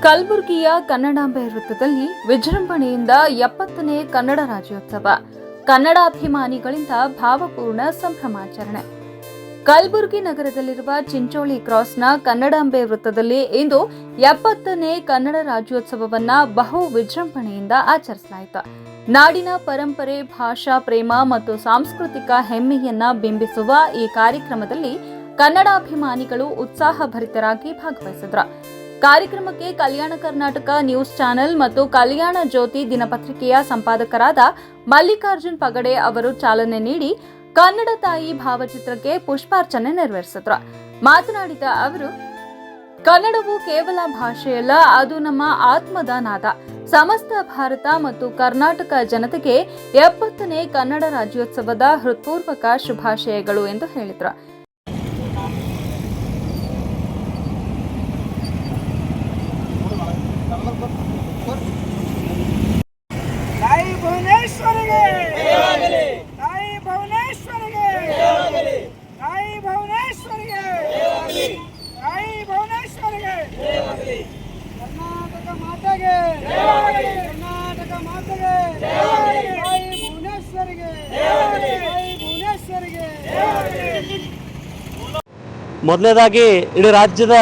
ಕಲಬುರಗಿಯ ಕನ್ನಡಾಂಬೆ ವೃತ್ತದಲ್ಲಿ ವಿಜೃಂಭಣೆಯಿಂದ 70ನೇ ಕನ್ನಡ ರಾಜ್ಯೋತ್ಸವ, ಕನ್ನಡಾಭಿಮಾನಿಗಳಿಂದ ಭಾವಪೂರ್ಣ ಸಂಭ್ರಮಾಚರಣೆ. ಕಲಬುರಗಿ ನಗರದಲ್ಲಿರುವ ಚಿಂಚೋಳಿ ಕ್ರಾಸ್ನ ಕನ್ನಡಾಂಬೆ ವೃತ್ತದಲ್ಲಿ ಇಂದು 70ನೇ ಕನ್ನಡ ರಾಜ್ಯೋತ್ಸವವನ್ನ ಬಹು ವಿಜೃಂಭಣೆಯಿಂದ ಆಚರಿಸಲಾಯಿತು. ನಾಡಿನ ಪರಂಪರೆ, ಭಾಷಾ ಪ್ರೇಮ ಮತ್ತು ಸಾಂಸ್ಕೃತಿಕ ಹೆಮ್ಮೆಯನ್ನ ಬಿಂಬಿಸುವ ಈ ಕಾರ್ಯಕ್ರಮದಲ್ಲಿ ಕನ್ನಡಾಭಿಮಾನಿಗಳು ಉತ್ಸಾಹಭರಿತರಾಗಿ ಭಾಗವಹಿಸಿದರು. ಕಾರ್ಯಕ್ರಮಕ್ಕೆ ಕಲ್ಯಾಣ ಕರ್ನಾಟಕ ನ್ಯೂಸ್ ಚಾನೆಲ್ ಮತ್ತು ಕಲ್ಯಾಣ ಜ್ಯೋತಿ ದಿನಪತ್ರಿಕೆಯ ಸಂಪಾದಕರಾದ ಮಲ್ಲಿಕಾರ್ಜುನ್ ಪಗಡೆ ಅವರು ಚಾಲನೆ ನೀಡಿ ಕನ್ನಡ ತಾಯಿ ಭಾವಚಿತ್ರಕ್ಕೆ ಪುಷ್ಪಾರ್ಚನೆ ನೆರವೇರಿಸಿದರು. ಮಾತನಾಡಿದ ಅವರು, ಕನ್ನಡವು ಕೇವಲ ಭಾಷೆಯಲ್ಲ, ಅದು ನಮ್ಮ ಆತ್ಮದ ನಾದ. ಸಮಸ್ತ ಭಾರತ ಮತ್ತು ಕರ್ನಾಟಕ ಜನತೆಗೆ 70ನೇ ಕನ್ನಡ ರಾಜ್ಯೋತ್ಸವದ ಹೃತ್ಪೂರ್ವಕ ಶುಭಾಶಯಗಳು ಎಂದು ಹೇಳಿದರು. ಮೊದಲನೇದಾಗಿ ಇಡೀ ರಾಜ್ಯದ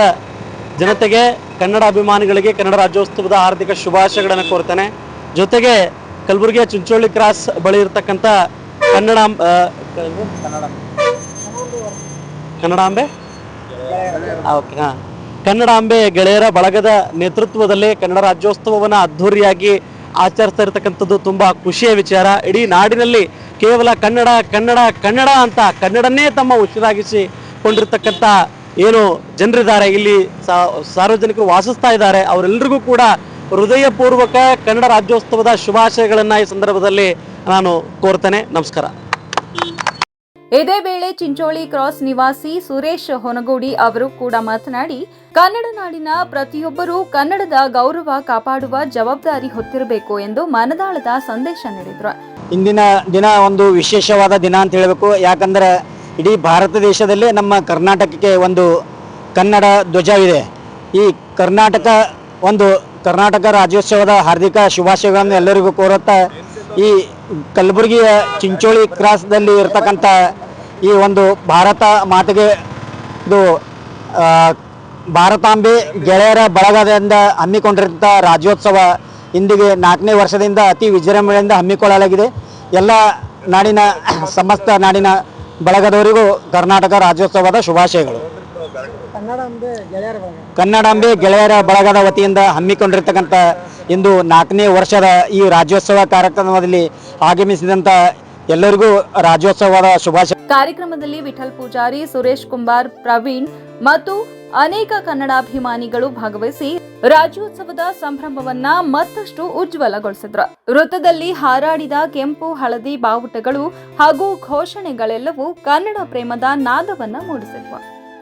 ಜನತೆಗೆ, ಕನ್ನಡ ಅಭಿಮಾನಿಗಳಿಗೆ ಕನ್ನಡ ರಾಜ್ಯೋತ್ಸವದ ಹಾರ್ದಿಕ ಶುಭಾಶಯಗಳನ್ನು ಕೋರ್ತೇನೆ. ಜೊತೆಗೆ ಕಲಬುರಗಿಯ ಚಿಂಚೋಳಿ ಕ್ರಾಸ್ ಬಳಿ ಇರತಕ್ಕಂಥ ಕನ್ನಡಾಂಬೆ ಗೆಳೆಯರ ಬಳಗದ ನೇತೃತ್ವದಲ್ಲಿ ಕನ್ನಡ ರಾಜ್ಯೋತ್ಸವವನ್ನು ಅದ್ಧೂರಿಯಾಗಿ ಆಚರಿಸ್ತಾ ಇರತಕ್ಕಂಥದ್ದು ತುಂಬಾ ಖುಷಿಯ ವಿಚಾರ. ಇಡೀ ನಾಡಿನಲ್ಲಿ ಕೇವಲ ಕನ್ನಡ ಕನ್ನಡ ಕನ್ನಡ ಅಂತ ಕನ್ನಡನ್ನೇ ತಮ್ಮ ಉಸಿರಾಗಿಸಿಕೊಂಡಿರ್ತಕ್ಕಂಥ ಏನು ಜನರಿದ್ದಾರೆ, ಇಲ್ಲಿ ಸಾರ್ವಜನಿಕರು ವಾಸಿಸ್ತಾ ಇದ್ದಾರೆ, ಅವರೆಲ್ಲರಿಗೂ ಕೂಡ ಹೃದಯಪೂರ್ವಕ ಕನ್ನಡ ರಾಜ್ಯೋತ್ಸವದ ಶುಭಾಶಯಗಳನ್ನು ಈ ಸಂದರ್ಭದಲ್ಲಿ ನಾನು ಕೋರ್ತೇನೆ. ನಮಸ್ಕಾರ. ಇದೇ ವೇಳೆ ಚಿಂಚೋಳಿ ಕ್ರಾಸ್ ನಿವಾಸಿ ಸುರೇಶ್ ಹೊನಗೋಡಿ ಅವರು ಕೂಡ ಮಾತನಾಡಿ, ಕನ್ನಡ ನಾಡಿನ ಪ್ರತಿಯೊಬ್ಬರೂ ಕನ್ನಡದ ಗೌರವ ಕಾಪಾಡುವ ಜವಾಬ್ದಾರಿ ಹೊತ್ತಿರಬೇಕು ಎಂದು ಮನದಾಳದ ಸಂದೇಶ ನೀಡಿದರು. ಇಂದಿನ ದಿನ ಒಂದು ವಿಶೇಷವಾದ ದಿನ ಅಂತ ಹೇಳಬೇಕು. ಯಾಕಂದ್ರೆ ಇಡೀ ಭಾರತ ದೇಶದಲ್ಲೇ ನಮ್ಮ ಕರ್ನಾಟಕಕ್ಕೆ ಒಂದು ಕನ್ನಡ ಧ್ವಜವಿದೆ. ಈ ಕರ್ನಾಟಕ ರಾಜ್ಯೋತ್ಸವದ ಹಾರ್ದಿಕ ಶುಭಾಶಯಗಳನ್ನು ಎಲ್ಲರಿಗೂ ಕೋರುತ್ತಾ, ಈ ಕಲಬುರಗಿಯ ಚಿಂಚೋಳಿ ಕ್ರಾಸ್ದಲ್ಲಿ ಇರ್ತಕ್ಕಂಥ ಈ ಒಂದು ಭಾರತ ಮಾತೆಗೆ ಇದು ಭಾರತಾಂಬೆ ಗೆಳೆಯರ ಬಳಗದಿಂದ ಹಮ್ಮಿಕೊಂಡಿರುವಂಥ ರಾಜ್ಯೋತ್ಸವ ಇಂದಿಗೆ 4ನೇ ವರ್ಷದಿಂದ ಅತಿ ವಿಜೃಂಭಣೆಯಿಂದ ಹಮ್ಮಿಕೊಳ್ಳಲಾಗಿದೆ. ಎಲ್ಲ ನಾಡಿನ ಸಮಸ್ತ ನಾಡಿನ ಬಳಗದವರಿಗೂ ಕರ್ನಾಟಕ ರಾಜ್ಯೋತ್ಸವದ ಶುಭಾಶಯಗಳು. ಕನ್ನಡಾಂಬೆ ಗೆಳೆಯರ ಬಳಗದ ವತಿಯಿಂದ ಹಮ್ಮಿಕೊಂಡಿರ್ತಕ್ಕಂಥ ಇಂದು 4ನೇ ವರ್ಷದ ಈ ರಾಜ್ಯೋತ್ಸವ ಕಾರ್ಯಕ್ರಮದಲ್ಲಿ ಆಗಮಿಸಿದಂಥ ಎಲ್ಲರಿಗೂ ರಾಜ್ಯೋತ್ಸವದ ಶುಭಾಶಯ. ಕಾರ್ಯಕ್ರಮದಲ್ಲಿ ವಿಠಲ್ ಪೂಜಾರಿ, ಸುರೇಶ್ ಕುಂಬಾರ್, ಪ್ರವೀಣ್ ಮತ್ತು ಅನೇಕ ಕನ್ನಡಾಭಿಮಾನಿಗಳು ಭಾಗವಹಿಸಿ ರಾಜ್ಯೋತ್ಸವದ ಸಂಭ್ರಮವನ್ನ ಮತ್ತಷ್ಟು ಉಜ್ವಲಗೊಳಿಸಿದ್ರು. ವೃತ್ತದಲ್ಲಿ ಹಾರಾಡಿದ ಕೆಂಪು ಹಳದಿ ಬಾವುಟಗಳು ಹಾಗೂ ಘೋಷಣೆಗಳೆಲ್ಲವೂ ಕನ್ನಡ ಪ್ರೇಮದ ನಾದವನ್ನ ಮೂಡಿಸಿದ್ವು.